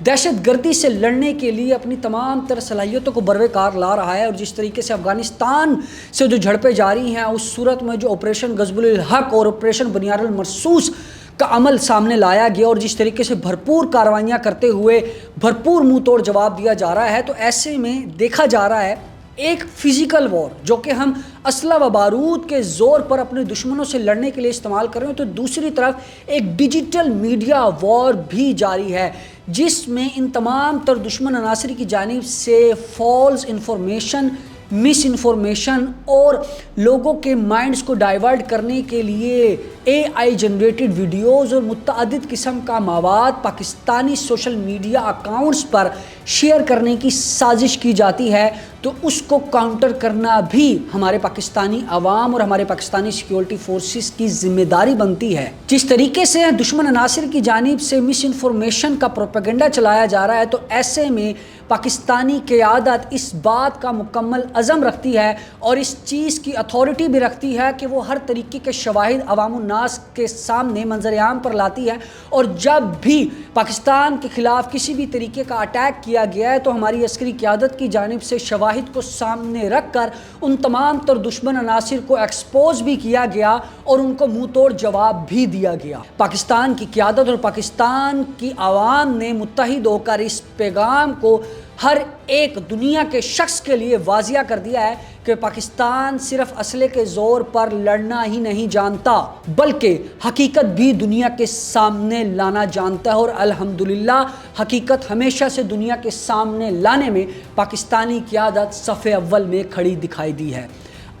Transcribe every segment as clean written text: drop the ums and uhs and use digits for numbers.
دہشت گردی سے لڑنے کے لیے اپنی تمام تر صلاحیتوں کو بروے کار لا رہا ہے، اور جس طریقے سے افغانستان سے جو جھڑپیں جاری ہیں اس صورت میں جو آپریشن غزب الحق اور آپریشن بنیاد المرصوص کا عمل سامنے لایا گیا، اور جس طریقے سے بھرپور کارروائیاں کرتے ہوئے بھرپور منہ توڑ جواب دیا جا رہا ہے، تو ایسے میں دیکھا جا رہا ہے ایک فزیکل وار جو کہ ہم اسلحہ و بارود کے زور پر اپنے دشمنوں سے لڑنے کے لیے استعمال کر رہے ہیں، تو دوسری طرف ایک ڈیجیٹل میڈیا وار بھی جاری ہے جس میں ان تمام تر دشمن عناصر کی جانب سے فالس انفارمیشن، مس انفارمیشن اور لوگوں کے مائنڈز کو ڈائیورٹ کرنے کے لیے اے آئی جنریٹڈ ویڈیوز اور متعدد قسم کا مواد پاکستانی سوشل میڈیا اکاؤنٹس پر شیئر کرنے کی سازش کی جاتی ہے، تو اس کو کاؤنٹر کرنا بھی ہمارے پاکستانی عوام اور ہمارے پاکستانی سیکیورٹی فورسز کی ذمہ داری بنتی ہے۔ جس طریقے سے دشمن عناصر کی جانب سے مس انفارمیشن کا پروپیگنڈا چلایا جا رہا ہے، تو ایسے میں پاکستانی قیادت اس بات کا مکمل عزم رکھتی ہے اور اس چیز کی اتھارٹی بھی رکھتی ہے کہ وہ ہر طریقے کے شواہد عوام الناس کے سامنے منظر عام پر لاتی ہے، اور جب بھی پاکستان کے خلاف کسی بھی طریقے کا اٹیک کیا گیا ہے تو ہماری عسکری قیادت کی جانب سے شواہد کو سامنے رکھ کر ان تمام تر دشمن عناصر کو ایکسپوز بھی کیا گیا اور ان کو منہ توڑ جواب بھی دیا گیا۔ پاکستان کی قیادت اور پاکستان کی عوام نے متحد ہو کر اس پیغام کو ہر ایک دنیا کے شخص کے لیے واضح کر دیا ہے کہ پاکستان صرف اسلحے کے زور پر لڑنا ہی نہیں جانتا بلکہ حقیقت بھی دنیا کے سامنے لانا جانتا ہے، اور الحمدللہ حقیقت ہمیشہ سے دنیا کے سامنے لانے میں پاکستانی قیادت صف اول میں کھڑی دکھائی دی ہے۔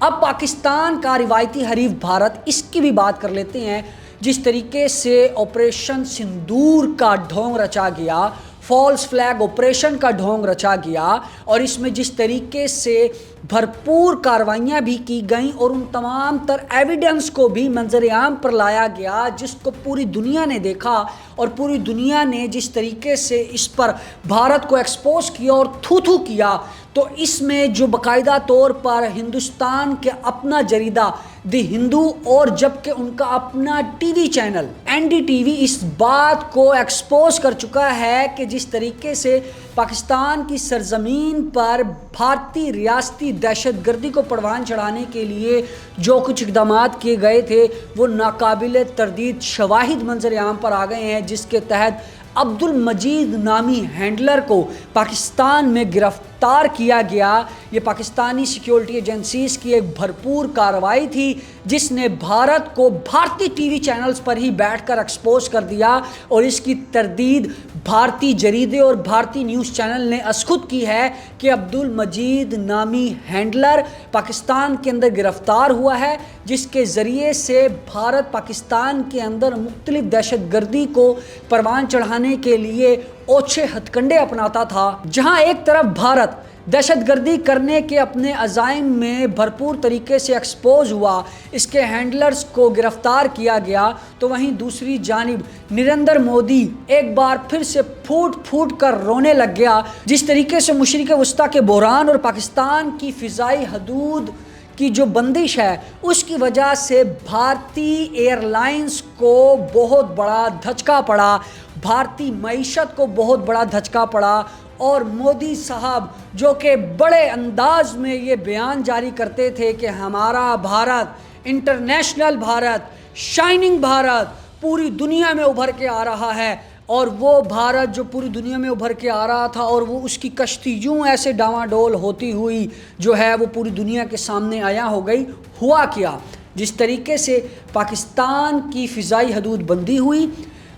اب پاکستان کا روایتی حریف بھارت، اس کی بھی بات کر لیتے ہیں۔ جس طریقے سے آپریشن سندور کا ڈھونگ رچا گیا، فالس فلیگ آپریشن کا ڈھونگ رچا گیا، اور اس میں جس طریقے سے بھرپور کارروائیاں بھی کی گئیں اور ان تمام تر ایویڈنس کو بھی منظر عام پر لایا گیا جس کو پوری دنیا نے دیکھا، اور پوری دنیا نے جس طریقے سے اس پر بھارت کو ایکسپوز کیا اور تھو تھو کیا، تو اس میں جو باقاعدہ طور پر ہندوستان کے اپنا جریدہ دی ہندو اور جبکہ ان کا اپنا T V channel N D T V اس بات کو ایکسپوز کر چکا ہے کہ جس طریقے سے پاکستان کی سرزمین پر بھارتی ریاستی دہشت گردی کو پروان چڑھانے کے لیے جو کچھ اقدامات کیے گئے تھے وہ ناقابل تردید شواہد منظر عام پر آ گئے ہیں، جس کے تحت عبد المجید نامی ہینڈلر کو پاکستان میں گرفتار کیا گیا۔ یہ پاکستانی سیکیورٹی ایجنسیز کی ایک بھرپور کارروائی تھی جس نے بھارت کو بھارتی ٹی وی چینلز پر ہی بیٹھ کر ایکسپوز کر دیا، اور اس کی تردید بھارتی جریدے اور بھارتی نیوز چینل نے از خود کی ہے کہ عبد المجید نامی ہینڈلر پاکستان کے اندر گرفتار ہوا ہے، جس کے ذریعے سے بھارت پاکستان کے اندر مختلف دہشت گردی کو پروان چڑھانے کے لیے اوچھے ہتھ کنڈے اپناتا تھا۔ جہاں ایک طرف بھارت دہشت گردی کرنے کے اپنے عزائم میں بھرپور طریقے سے ایکسپوز ہوا، اس کے ہینڈلرز کو گرفتار کیا گیا، تو وہیں دوسری جانب نریندر مودی ایک بار پھر سے پھوٹ پھوٹ کر رونے لگ گیا۔ جس طریقے سے مشرق وسطیٰ کے بحران اور پاکستان کی فضائی حدود کی جو بندش ہے اس کی وجہ سے بھارتی ایئر لائنز کو بہت بڑا دھچکا پڑا، بھارتی معیشت کو بہت بڑا دھچکا پڑا، اور مودی صاحب جو کہ بڑے انداز میں یہ بیان جاری کرتے تھے کہ ہمارا بھارت، انٹرنیشنل بھارت، شائننگ بھارت پوری دنیا میں ابھر کے آ رہا ہے، اور وہ بھارت جو پوری دنیا میں ابھر کے آ رہا تھا اور وہ اس کی کشتی یوں ایسے ڈاواں ڈول ہوتی ہوئی جو ہے وہ پوری دنیا کے سامنے آیا ہو گئی۔ ہوا کیا؟ جس طریقے سے پاکستان کی فضائی حدود بندی ہوئی،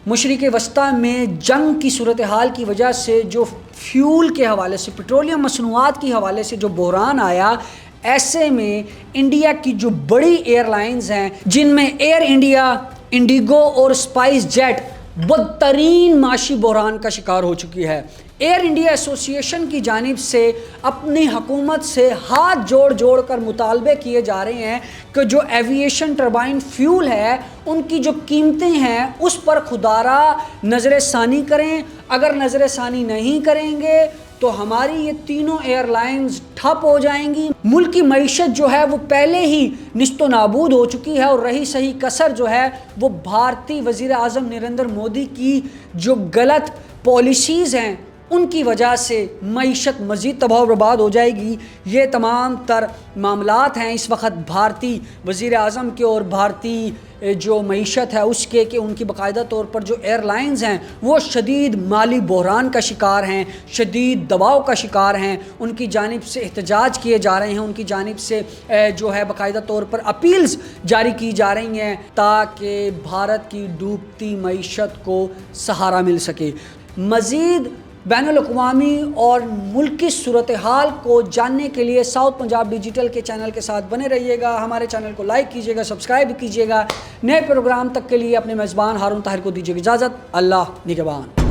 مشرق وسطیٰ میں جنگ کی صورتحال کی وجہ سے جو فیول کے حوالے سے، پیٹرولیم مصنوعات کے حوالے سے جو بحران آیا، ایسے میں انڈیا کی جو بڑی ایئر لائنز ہیں جن میں ایئر انڈیا، انڈیگو اور اسپائس جیٹ بدترین معاشی بحران کا شکار ہو چکی ہے۔ ایئر انڈیا ایسوسی ایشن کی جانب سے اپنی حکومت سے ہاتھ جوڑ جوڑ کر مطالبے کیے جا رہے ہیں کہ جو ایویشن ٹربائن فیول ہے ان کی جو قیمتیں ہیں اس پر خدارا نظر ثانی کریں، اگر نظر ثانی نہیں کریں گے تو ہماری یہ تینوں ایئر لائنز ٹھپ ہو جائیں گی. ملک کی معیشت جو ہے وہ پہلے ہی نیست و نابود ہو چکی ہے اور رہی صحیح کسر جو ہے وہ بھارتی وزیر اعظم نریندر مودی کی جو غلط پالیسیز ہیں ان کی وجہ سے معیشت مزید تباہ و برباد ہو جائے گی. یہ تمام تر معاملات ہیں اس وقت بھارتی وزیر اعظم کے اور بھارتی جو معیشت ہے اس کے کہ ان کی باقاعدہ طور پر جو ایئر لائنز ہیں وہ شدید مالی بحران کا شکار ہیں، شدید دباؤ کا شکار ہیں. ان کی جانب سے احتجاج کیے جا رہے ہیں، ان کی جانب سے جو ہے باقاعدہ طور پر اپیلز جاری کی جا رہی ہیں تاکہ بھارت کی ڈوبتی معیشت کو سہارا مل سکے. مزید بین الاقوامی اور ملکی صورتحال کو جاننے کے لیے ساؤتھ پنجاب ڈیجیٹل کے چینل کے ساتھ بنے رہیے گا. ہمارے چینل کو لائک کیجیے گا، سبسکرائب کیجیے گا. نئے پروگرام تک کے لیے اپنے میزبان ہارون طاہر کو دیجیے اجازت. اللہ نگہبان.